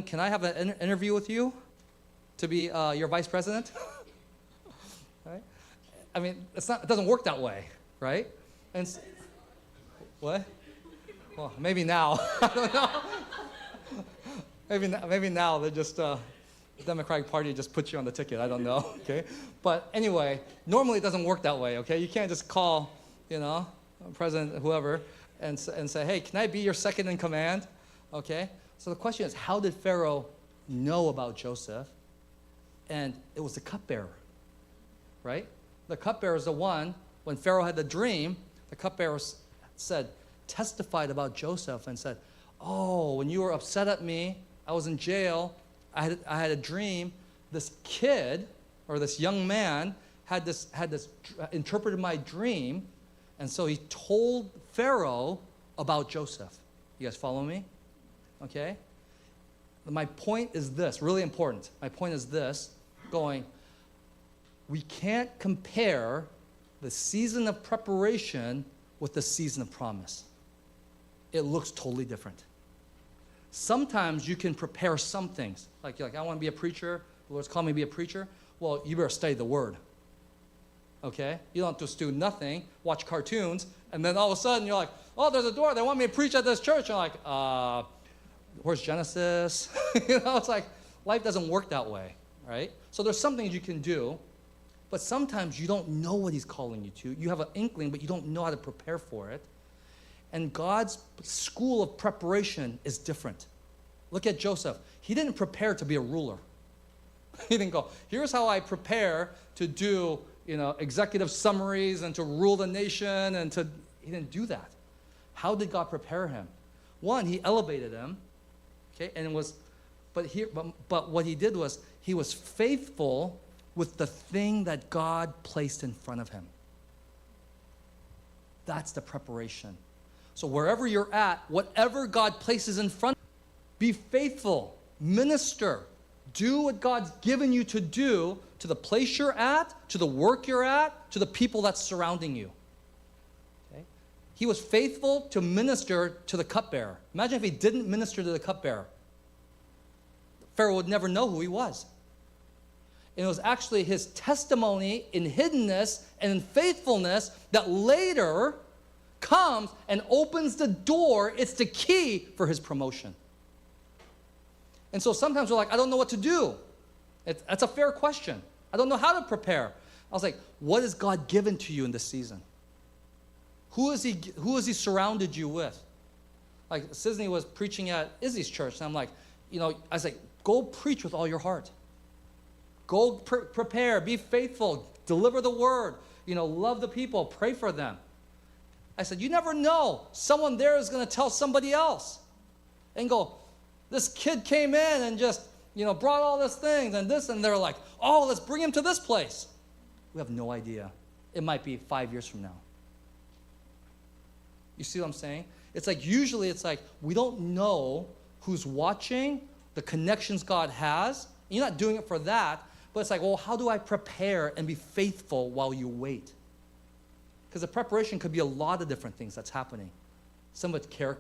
can I have an interview with you to be your vice president? Right? I mean, it doesn't work that way, right? And what? Well, maybe now. I don't know. Maybe now they just the Democratic Party just put you on the ticket. I don't know. Okay, but anyway, normally it doesn't work that way. Okay, you can't just call, President whoever and say, hey, can I be your second in command? Okay. So the question is, how did Pharaoh know about Joseph? And it was the cupbearer, right? The cupbearer is the one, when Pharaoh had the dream, the cupbearer testified about Joseph and said, oh, when you were upset at me, I was in jail, I had a dream, this kid, or this young man, had interpreted my dream, and so he told Pharaoh about Joseph. You guys follow me? Okay? My point is this, really important. My point is this, we can't compare the season of preparation with the season of promise. It looks totally different. Sometimes you can prepare some things. Like you're like, I want to be a preacher. The Lord's called me to be a preacher. Well, you better study the Word. Okay? You don't just do nothing, watch cartoons, and then all of a sudden you're like, oh, there's a door. They want me to preach at this church. You're like, where's Genesis? It's like life doesn't work that way, right? So there's some things you can do, but sometimes you don't know what He's calling you to. You have an inkling, but you don't know how to prepare for it. And God's school of preparation is different. Look at Joseph. He didn't prepare to be a ruler. He didn't go, here's how I prepare to do, executive summaries and to rule the nation he didn't do that. How did God prepare him? One, He elevated him. Okay, but what he did was he was faithful with the thing that God placed in front of him. That's the preparation. So wherever you're at, whatever God places in front of you, be faithful, minister, do what God's given you to do to the place you're at, to the work you're at, to the people that's surrounding you. Okay? He was faithful to minister to the cupbearer. Imagine if he didn't minister to the cupbearer. Pharaoh would never know who he was. And it was actually his testimony in hiddenness and in faithfulness that later comes and opens the door. It's the key for his promotion. And so sometimes we're like, I don't know what to do. That's a fair question. I don't know how to prepare. I was like, what has God given to you in this season? Who has he surrounded you with? Like Sisney was preaching at Izzy's church, and I'm like, I was like, go preach with all your heart. Go prepare, be faithful, deliver the word, love the people, pray for them. I said, you never know. Someone there is going to tell somebody else and go, this kid came in and just, brought all these things and this, and they're like, oh, let's bring him to this place. We have no idea. It might be 5 years from now. You see what I'm saying? Usually it's like we don't know who's watching, the connections God has. You're not doing it for that, but it's like, well, how do I prepare and be faithful while you wait? Because the preparation could be a lot of different things that's happening. Some of it's character.